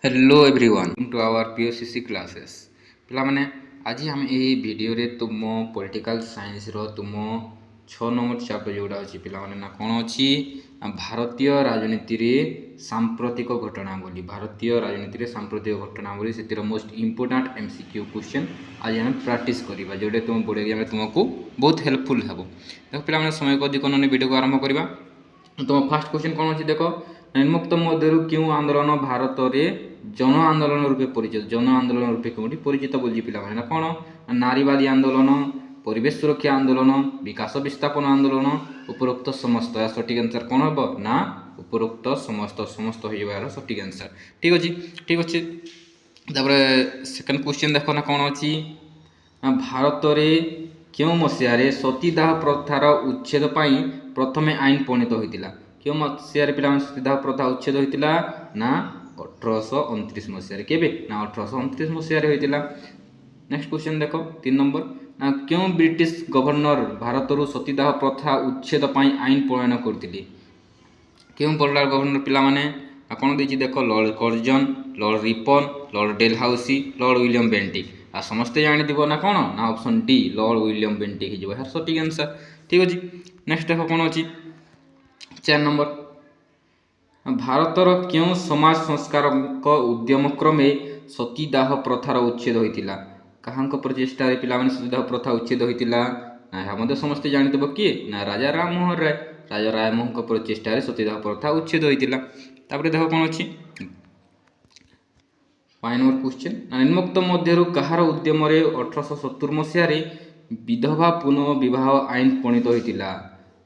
Hello everyone to our POCC classes पिलामाने आज आम यही वीडियो रे तुम पॉलिटिकल साइंस रो तुम 6 नंबर चैप्टर जोड़ा अछि पिलामाने ना कोन अछि भारतीय राजनीति रे सांप्रतिक घटनावली भारतीय राजनीति रे सांप्रतिक घटनावली सेतिर मोस्ट इंपोर्टेंट एमसीक्यू क्वेश्चन आज हम प्रैक्टिस करिबा जोडे तुम बोर्ड एग्जाम तुमको बहुत हेल्पफुल हेबो देखो पिलामाने समय को अधिक न वीडियो को आरंभ करिबा तुम फर्स्ट क्वेश्चन कोन अछि देखो निम्नोक्त मध्यरु क्यों आंदोलन भारत रे जन आंदोलन रूपे परिचित जन आंदोलन रूपे कौटी परिचित बोली पिला कौन नारीवादी आंदोलन परिवेश सुरक्षा आंदोलन विकास विस्थापन आंदोलन उपरोक्त समस्त या सठिक आंसर कौन हम ना उपरोक्त समस्त समस्त हो यार सठिक आंसर ठीक अच्छे सेकंड क्वेश्चन देख ना कौन अच्छी भारत में क्यों मसीह सतीदाह प्रथार उच्छेद प्रथम आईन प्रणीत होता क्यों मसीह पे सतीदाह प्रथा उच्छेद होता ना 1829 मसीह के ना 1829 मसीह होता। नेक्स्ट क्वेश्चन देख 3 नंबर क्यों ब्रिटिश गवर्नर भारत सतीदाह प्रथा उच्छेद आईन प्रणयन करते क्यों पर्टिकुलर गवर्नर पिलाने कौन देख देख Lord Curzon Lord Ripon Lord Dalhousie Lord William Bentinck आ समस्ते जानी ना कौन ना option D Lord William Bentinck हो सठिक आंसर ठीक अच्छे। नेक्स्ट देख कौन अच्छी 4 नंबर भारतर क्यों समाज संस्कार उद्यम क्रमे सतीदाह प्रथार उच्छेद होता क्या प्रचेषा पे सतीदाह प्रथा उच्छेद होता ना समस्ते जानीदेव किए ना राजा राममोहन राय राजा राममोहन प्रचेषा सतीदाह प्रथा उच्छेद होता देख कौन अच्छी 5 नंबर क्वेश्चन निम्नोक्त मध्यरु कहार उद्यम 1870 मसीह विधवा पुनर्विवाह आईन प्रणीत होता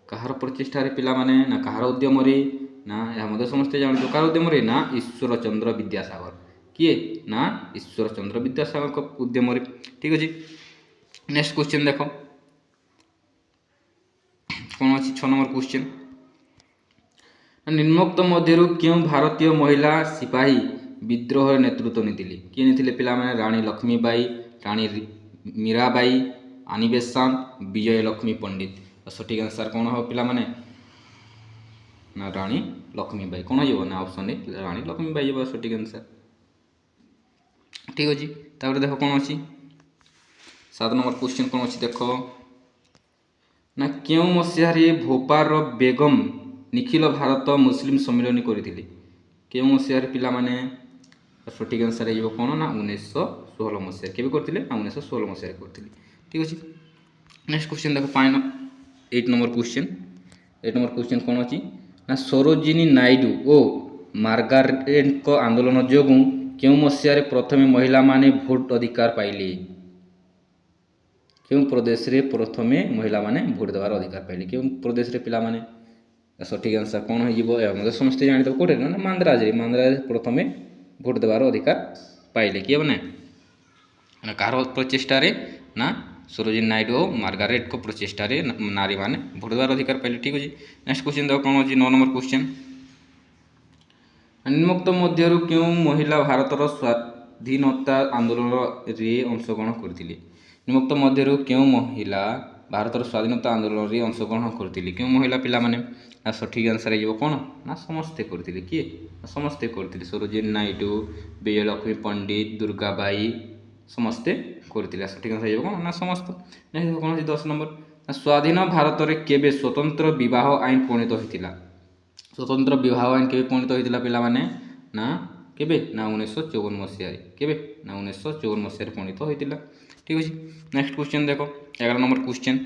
कहार प्रचेषा पिलाने ना कहार उद्यम ना यह समस्ते जानते कार उद्यम ना ईश्वर चंद्र विद्यासागर किए ना ईश्वर चंद्र विद्यासागर उद्यम ठीक अच्छे। नेक्स्ट क्वेश्चन देख कौन अच्छी 6 नंबर क्वेश्चन निम्नोक्त मध्यरु क्यों भारतीय महिला सिपाही विद्रोह नेतृत्व नहीं किए नहीं पिलाने रानी लक्ष्मीबाई रानी मीराबाई आनी बेसांत विजय लक्ष्मी पंडित सठिक आंसर कौन हम पिलाने ना रानी लक्ष्मीबाई कौन हो ना ऑप्शन ए रानी लक्ष्मीबाई हो सठिक आंसर ठीक अच्छे। देख कौन अच्छी 7 नंबर क्वेश्चन कौन अच्छी देख ना क्यों मसीह भोपाल बेगम निखिल भारत मुस्लिम सम्मिलन करते क्यों मसीह पिलाने सठिक आंसर हो कौन ना 1916 मसीह के करते ना 1916 मसीह करते ठीक अच्छे। नेक्स्ट क्वेश्चन देख 8 नंबर क्वेश्चन कौन अच्छी ना सरोजिनी नायडू और मार्गारेट आंदोलन जो क्यों मसीह प्रथम महिला माने भोट अधिकार पाइले क्यों प्रदेश रे प्रथम महिला माने भोट देवार अधिकार पाइले क्यों प्रदेश रे पिला माने सठिक आंसर कौन हो समस्ते जानते कौटे ना मांद्राज प्रथम भोट देवार अधिकार पाइले किए ना कार प्रचेषा ना सरोजिनी नायडू और मार्गारेट को प्रचेषा नारी माने भोट देवार अधिकार पाइले ठीक अच्छे। नेक्स्ट क्वेश्चन देख कौन अच्छी 9 नंबर क्वेश्चन निम्नोक्त मध्यरु क्यों महिला भारतर स्वाधीनता आंदोलन रे अंशग्रहण करते निम्नोक्त मध्यरु क्यों महिला भारतर स्वाधीनता आंदोलन रे अंशग्रहण करते क्यों महिला पिलाने सठिक आंसर हो कौन ना समस्ते करते किए समस्ते करते सरोजिनी नायडू विजय लक्ष्मी पंडित दुर्गाबाई समस्ते करते सठिक आंसर हो कौन ना समस्त। नेक्स्ट कौन 10 नंबर स्वाधीन भारत में केबे स्वतंत्र विवाह आईन प्रणीत होता स्वतंत्र विवाह आईन के प्रणीत होता पिलाने ना केबे ना 1954 मसीह केबे ना 1954 मसीह प्रणीत होता ठीक अच्छे। नेक्स्ट क्वेश्चन देख 11 नंबर क्वेश्चन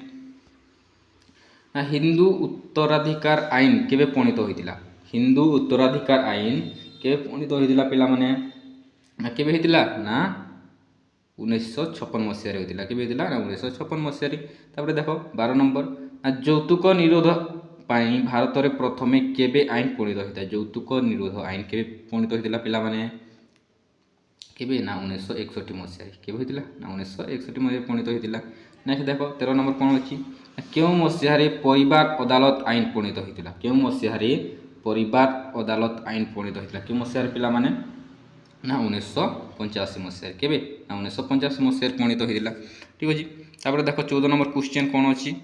ना हिंदू उत्तराधिकार आईन केबे प्रणीत होता हिंदू उत्तराधिकार आईन केबे प्रणीत होता पिलाने ना केबे होता ना 1956 मसीह होता केबे होता ना 1956 मसीह देख 12 नंबर यौतुक निरोध भारत में प्रथम केबे आईन प्रणीत होता यौतुक निरोध आईन के प्रणीत होता पिलाने केबे ना 1961 मसीह केबे होता ना 1961 मसीह प्रणीत होता। नेक्स्ट देख 13 नंबर कौन अच्छी क्यों मसीह परिवार अदालत आईन प्रणीत होता क्यों मसीह परिवार अदालत आईन प्रणीत होता क्यों मसीह पिलाने ना 1985 मसीह केबे ना 1985 मसीह प्रणीत होता ठीक अच्छे। देख 14 नंबर क्वेश्चन कौन अच्छी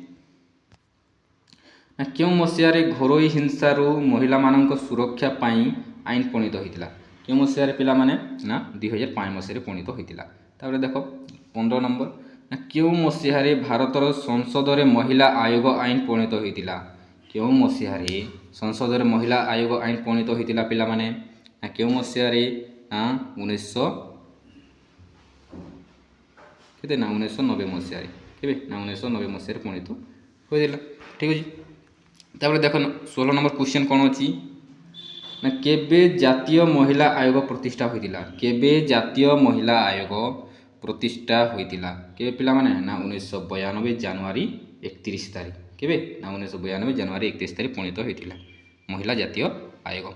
क्यों मसीह घरोई हिंसारू महिला मान सुरक्षा आईन प्रणीत होता କେଉଁ ମସିହାରେ ପିଲାମାନେ ନା 2005 ମସିହାରେ ପ୍ରଣୀତ ହୋଇଥିଲା। ତାପରେ ଦେଖ 15 ନମ୍ବର, ନା କେଉଁ ମସିହାରେ ଭାରତର ସଂସଦରେ ମହିଳା ଆୟୋଗ ଆଇନ ପ୍ରଣୀତ ହୋଇଥିଲା? କେଉଁ ମସିହାରେ ସଂସଦରେ ମହିଳା ଆୟୋଗ ଆଇନ ପ୍ରଣୀତ ହୋଇଥିଲା ପିଲାମାନେ? ନା କେଉଁ ମସିହାରେ? ନା 1990 ମସିହାରେ। କେବେ? ନା 1990 ମସିହାରେ ପ୍ରଣୀତ ହୋଇଥିଲା। ଠିକ୍ ଅଛି। ତାପରେ ଦେଖ 16 ନମ୍ବର କ୍ୱେଶ୍ଚନ୍ କ'ଣ ଅଛି? ନା କେବେ ଜାତୀୟ ମହିଳା ଆୟୋଗ ପ୍ରତିଷ୍ଠା ହୋଇଥିଲା? କେବେ ଜାତୀୟ ମହିଳା ଆୟୋଗ ପ୍ରତିଷ୍ଠା ହୋଇଥିଲା? କେବେ ପିଲାମାନେ? ନା 1992 ଜାନୁଆରୀ 31 ତାରିଖ। କେବେ? ନା 1992 ଜାନୁଆରୀ 31 ତାରିଖ ପ୍ରଣୀତ ହୋଇଥିଲା ମହିଳା ଜାତୀୟ ଆୟୋଗ।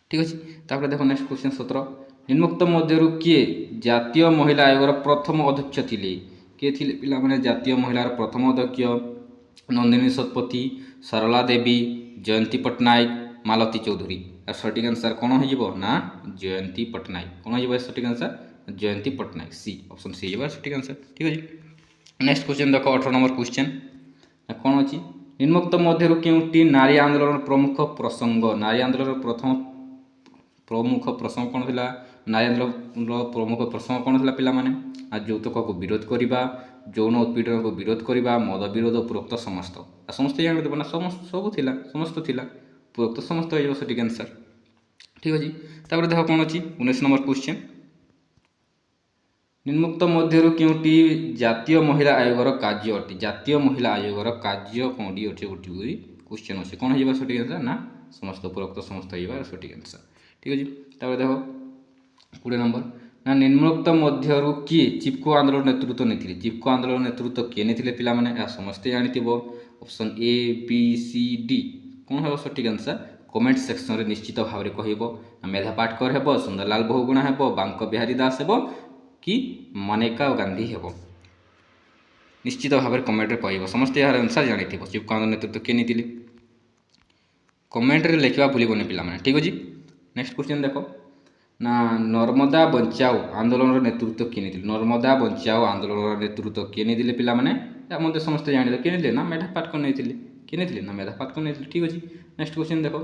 ଠିକ୍ ଅଛି। ତାପରେ ଦେଖ ନେକ୍ସଟ କ୍ୱେଶ୍ଚନ୍ 17, ନିମ୍ନୋକ୍ତ ମଧ୍ୟରୁ କିଏ ଜାତୀୟ ମହିଳା ଆୟୋଗର ପ୍ରଥମ ଅଧ୍ୟକ୍ଷ ଥିଲେ? କିଏ ଥିଲେ ପିଲାମାନେ ଜାତୀୟ ମହିଳାର ପ୍ରଥମ ଅଧ୍ୟକ୍ଷ? ନନ୍ଦିନୀ ଶତପଥୀ, ସରଳା ଦେବୀ, ଜୟନ୍ତୀ ପଟ୍ଟନାୟକ, ମାଲତୀ ଚୌଧୁରୀ। আর সঠিক আনসার কোণ হয়ে না জয়ন্তী পট্টনায়ক। কোণ হয়ে সঠিক আনসার জয়ন্তী পট্টনায়ক, সি অপশন সি হয়ে সঠিক আনসার। ঠিক আছে। নেক্সট কোশ্চেন দেখ 18 নম্বর কোশ্চেন কোণ অছি? নিম্নোক্ত মধ্যরু কেউটি নারী আন্দোলনের প্রমুখ প্রসঙ্গ? নারী আন্দোলনের প্রমুখ প্রসঙ্গ কোণ লা? নারী আন্দোলনের প্রমুখ প্রসঙ্গ কোণ লা পিলামানে? আর যৌতুককে বিরোধ করা, যৌন উৎপীড়নকে বিরোধ করা, মদ বিরোধ, উপরোক্ত সমস্ত। আর সমস্ত জানিদেব না সবু লা, সমস্ত লা, উপরোক্ত সমস্ত হয়ে সঠিক আনসার। ঠিক আছে। তারপরে দেখো কোণ অছি 19 নম্বর কোশ্চেন, নিম্নোক্ত মধ্যরু কেউটি জাতীয় মহিলা আয়োগর কার্য অটে? জাতীয় মহিলা আয়োগর কার্য কোণটি অটে গোটি কোশ্চেন আছে। কোণ হয়ে সঠিক আনসার? না সমস্ত, উপরোক্ত সমস্ত হয়ে সঠিক আনসার। ঠিক আছে। তারপরে দেখো 20 নম্বর, না নিম্নোক্ত মধ্যরু কিଏ চিপকো আন্দোলন নেতৃত্ব নেইଥିଲେ? চিপকো আন্দোলন নেতৃত্ব কিଏ নেইଥିଲେ পিলামানে? সমস্তে জানিথিব। Option A B C D. কোণ ହେବ সঠিক আনসার? কমেন্ট সেকশন নিশ্চিত ভাবে কহিব। মেধা পাটকর ହେବ, সুন্দরলাল বহুগুণা ହେବ, বাঙ্ক বিহারী দাস ହେବ কি মনেকা গান্ধী ହେବ? নিশ্চিত ভাবে কমেন্টরে কহিব। সমস্তে এর আনসার জানিথিব। চিপকো আন্দোলন নেতৃত্ব কিଏ নেইଥିଲେ কমেন্টরে লেখিবা ভুলিবনি পিলামানে। ঠিক আছে। নেক্সট কোশ্চেন দেখো, না নর্মদা বঞ্চাও আন্দোলনের নেতৃত্ব কিଏ নেইଥିଲେ? নর্মদা বঞ্চাও আন্দোলনের নেতৃত্ব কিଏ নেইଥିଲେ পিলামানে? মধ্যে সমস্তে জানিলে কিଏ নেইଥିଲେ? না মেধা পাটকর নেইଥିଲେ। কিଏ নেইଥିଲେ? না মেধা পাটকর নেইଥିଲେ। ঠিক আছে। নেক্সট কোশ্চেন দেখো,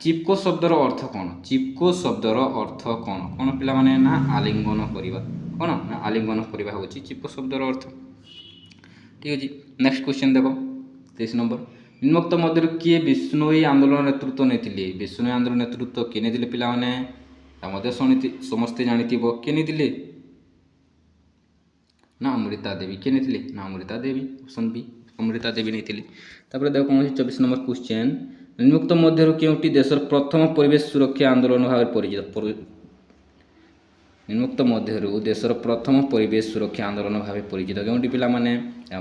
চিপকো শব্দর অর্থ কোণ? চিপকো শব্দর অর্থ কোণ? কোণ পিলামানে? না আলিঙ্গন করিবা। কোণ? না আলিঙ্গন করিবা হচ্ছে চিপকো শব্দর অর্থ। ঠিক আছে। নেক্সট কোশ্চেন দেখো 23 নম্বর, নিম্নোক্ত মধ্যে কিଏ বিষ্ণোই আন্দোলন নেতৃত্ব নেইଥିଲେ? বিষ্ণোই আন্দোলন নেতৃত্ব কিଏ নেইଥିଲେ পিলামানে? মধ্যে সমস্তে জানিথিব। কিଏ নেইଥିଲେ? না অমৃতা দেবী। কিଏ নেইଥିଲେ? না অমৃতা দেবী। অপশন বি অমৃতা দেবী নেইଥିଲେ। তারপরে দেখো 24 নম্বর কোশ্চেন, নিম্নোক্ত মধ্যরু কেউটি দেশের প্রথম পরিবেশ সুরক্ষা আন্দোলন ভাবে পরিচিত? নিম্নোক্ত মধ্যরু দেশের প্রথম পরিবেশ সুরক্ষা আন্দোলন ভাবে পরিচিত কেউটি পিলামানে?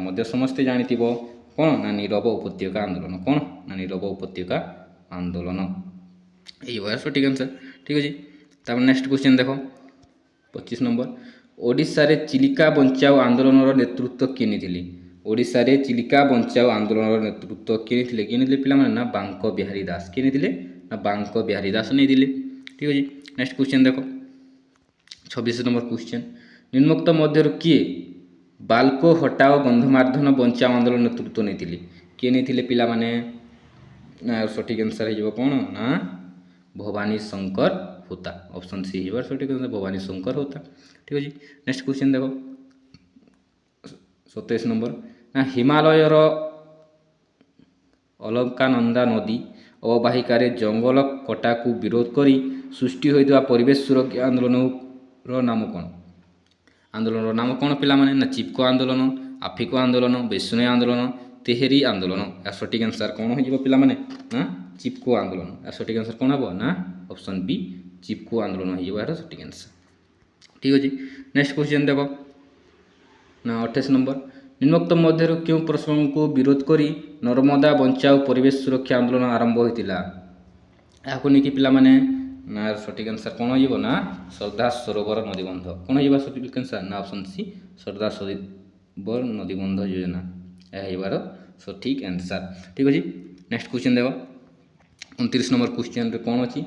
মধ্যে সমস্তে জানিথিব। কোণ? না নীরব উপত্যকা আন্দোলন। কোণ? না নীরব উপত্যকা আন্দোলন। এই সঠিক আনসার। ঠিক আছে। তারপর নেক্সট কোশ্চেন দেখো 25 নম্বর, ওড়িশারে চিলিকা বঞ্চাও আন্দোলনের নেতৃত্ব কিଏ নেইଥିଲେ? ওড়িশারে চিলিকা বঞ্চাও আন্দোলনের নেতৃত্ব কিଏ নেইଥିଲେ? কিଏ নেইଥିଲେ পিলামানে? না বাঙ্ক বিহারী দাস। কিଏ নেইଥିଲେ? না বাঙ্ক বিহারী দাস নেইଥିଲେ। ঠিক আছে। নেক্সট কোশ্চেন দেখো 26 নম্বর কোশ্চেন, নিম্নোক্ত মধ্যরু কিଏ বালকো হটাও গন্ধমার্দন বঞ্চাও আন্দোলন নেতৃত্ব নেইଥିଲେ? কিଏ নেইଥିଲେ পিলামানে? না সঠিক আনসার হয়ে যাব কোণ? না ভবানী শঙ্কর হোতা। অপশন সি হবার সঠিক আনসার ভবানী শঙ্কর হোতা। ঠিক আছে। নেক্সট কোশ্চেন দেখো 27 নম্বর, না হিমালয়র অলকানন্দা নদী অববাহিকারে জঙ্গল কটাকু বিরোধ করে সৃষ্টি হইଥିବା পরিবেশ সুরক্ষা আন্দোলনর নাম কোণ? আন্দোলনর নাম কোণ পিলামানে? না চিপকো আন্দোলন, আফিকো আন্দোলন, বিষ্ণোই আন্দোলন, তেহেরি আন্দোলন। আর সঠিক আনসার কোণ হয়ে যাব পিলামানে? না চিপকো আন্দোলন। আর সঠিক আনসার কোণ হব? না অপশন বি চিপকো আন্দোলন হয়ে যাব এর সঠিক আনসার। ঠিক আছে। নেক্সট কোশ্চেন দেখো না 28 নম্বর, নিম্নোক্ত মধ্যরু কেউ প্রসঙ্গକୁ বিরোধ করে নর্মদা বঞ্চাও পরিবেশ সুরক্ষা আন্দোলন আরম্ভ হয়েছিল? এখন কি পিলামানে? না সঠিক আনসার কোণ হয়ে যাব? না সর্দার সরোবর নদীবন্ধ। কোণ হয়ে যাব সঠিক আনসার? না অপশন সি সর্দার সরোবর নদীবন্ধ যোজনা। এবার সঠিক আনসার। ঠিক আছে। নেক্সট কোশ্চেন দেখো 29 নম্বর কোশ্চেন্রে কোণ অছি?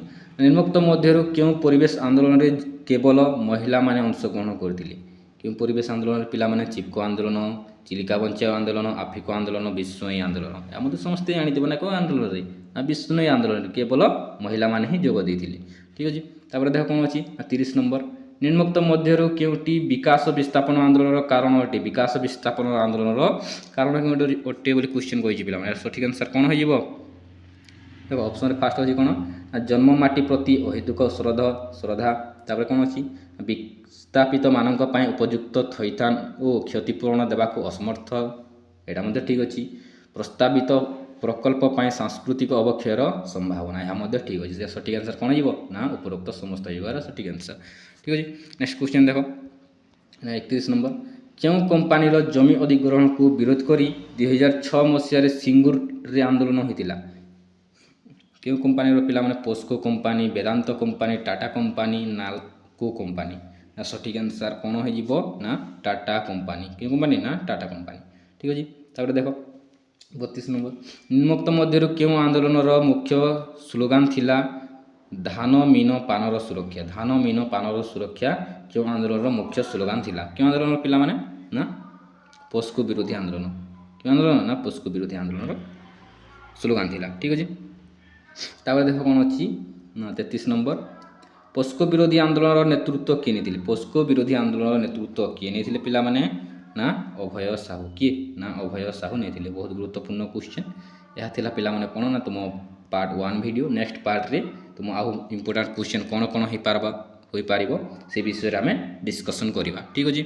নিম্নোক্ত মধ্যরু কেউ পরিবেশ আন্দোলনে কেবল মহিলা মানে অংশগ্রহণ করଥିଲେ? কেউ পরিবেশ আন্দোলনের পিলামানে? চিপকো আন্দোলন, চিলিকা বঞ্চাও আন্দোলন, আফিকো আন্দোলন, বিষ্ণোই আন্দোলন। মধ্যে সমস্তে জানিথিব না কেউ আন্দোলনের? না বিষ্ণোই আন্দোলন কেবল মহিলা মানে হি যোগ দিয়েছিলে। ঠিক আছে। ତାପରେ ଦେଖ କ'ଣ ଅଛି 30 ନମ୍ବର ନିମ୍ନୋକ୍ତ ମଧ୍ୟରୁ କେଉଁଟି ବିକାଶ ବିସ୍ଥାପନ ଆନ୍ଦୋଳନର କାରଣ ଅଟେ ବିକାଶ ବିସ୍ଥାପନ ଆନ୍ଦୋଳନର କାରଣ କେଉଁଟି ଅଟେ ବୋଲି କ୍ୱେଶ୍ଚିନ୍ କହିଛି ପିଲାମାନେ ସଠିକ୍ ଆନ୍ସର୍ କ'ଣ ହେଇଯିବ ଦେଖ ଅପସନ୍ରେ ଫାଷ୍ଟ ଅଛି କ'ଣ ଜନ୍ମ ମାଟି ପ୍ରତି ଅହେତୁକ ଶ୍ରଦ୍ଧା ତାପରେ କ'ଣ ଅଛି ବିସ୍ଥାପିତମାନଙ୍କ ପାଇଁ ଉପଯୁକ୍ତ ଥଇଥାନ ଓ କ୍ଷତିପୂରଣ ଦେବାକୁ ଅସମର୍ଥ ଏଇଟା ମଧ୍ୟ ଠିକ୍ ଅଛି ପ୍ରସ୍ତାବିତ ପ୍ରକଳ୍ପ ପାଇଁ ସାଂସ୍କୃତିକ ଅବକ୍ଷୟର ସମ୍ଭାବନା ଏହା ମଧ୍ୟ ଠିକ୍ ଅଛି ସଠିକ୍ ଆନ୍ସର୍ କ'ଣ ଯିବ ନା ଉପରୋକ୍ତ ସମସ୍ତ ଯିବାର ସଠିକ୍ ଆନ୍ସର୍ ଠିକ୍ ଅଛି ନେକ୍ସଟ କ୍ୱେଶ୍ଚିନ୍ ଦେଖ 31 ନମ୍ବର କେଉଁ କମ୍ପାନୀର ଜମି ଅଧିଗ୍ରହଣକୁ ବିରୋଧ କରି 2006 ମସିହାରେ ସିଙ୍ଗୁରରେ ଆନ୍ଦୋଳନ ହୋଇଥିଲା କେଉଁ କମ୍ପାନୀର ପିଲାମାନେ POSCO company Vedanta company Tata company NALCO company ନା ସଠିକ୍ ଆନ୍ସର୍ କ'ଣ ହେଇଯିବ ନା ଟାଟା କମ୍ପାନୀ କେଉଁ କମ୍ପାନୀ ନା ଟାଟା କମ୍ପାନୀ ଠିକ୍ ଅଛି ତାପରେ ଦେଖ 32 ନମ୍ବର ନିମ୍ନୋକ୍ତ ମଧ୍ୟରୁ କେଉଁ ଆନ୍ଦୋଳନର ମୁଖ୍ୟ ସ୍ଲୋଗାନ ଥିଲା ଧାନ ମୀନ ପାନର ସୁରକ୍ଷା ଧାନ ମୀନ ପାନର ସୁରକ୍ଷା କେଉଁ ଆନ୍ଦୋଳନର ମୁଖ୍ୟ ସ୍ଲୋଗାନ ଥିଲା କେଉଁ ଆନ୍ଦୋଳନର ପିଲାମାନେ ନା ପୋସ୍କୋ ବିରୋଧୀ ଆନ୍ଦୋଳନ କେଉଁ ଆନ୍ଦୋଳନ ନା ପୋସ୍କୋ ବିରୋଧୀ ଆନ୍ଦୋଳନର ସ୍ଲୋଗାନ ଥିଲା ଠିକ୍ ଅଛି ତାପରେ ଦେଖ କ'ଣ ଅଛି ନା 33 ନମ୍ବର ପୋସ୍କୋ ବିରୋଧୀ ଆନ୍ଦୋଳନର ନେତୃତ୍ୱ କିଏ ନେଇଥିଲେ ପୋସ୍କୋ ବିରୋଧୀ ଆନ୍ଦୋଳନର ନେତୃତ୍ୱ କିଏ ନେଇଥିଲେ ପିଲାମାନେ ନା ଅଭୟ ସାହୁ କିଏ ନା ଅଭୟ ସାହୁ ନେଇଥିଲେ ବହୁତ ଗୁରୁତ୍ୱପୂର୍ଣ୍ଣ କ୍ୱେଶ୍ଚିନ୍ ଏହା ଥିଲା ପିଲାମାନେ କ'ଣ ନା ତୁମ ପାର୍ଟ 1 ଭିଡ଼ିଓ ନେକ୍ସଟ ପାର୍ଟରେ ତୁମ ଆଉ ଇମ୍ପୋର୍ଟାଣ୍ଟ କ୍ୱେଶ୍ଚିନ୍ କ'ଣ ହୋଇପାରିବ ସେ ବିଷୟରେ ଆମେ ଡିସ୍କସନ୍ କରିବା ଠିକ୍ ଅଛି।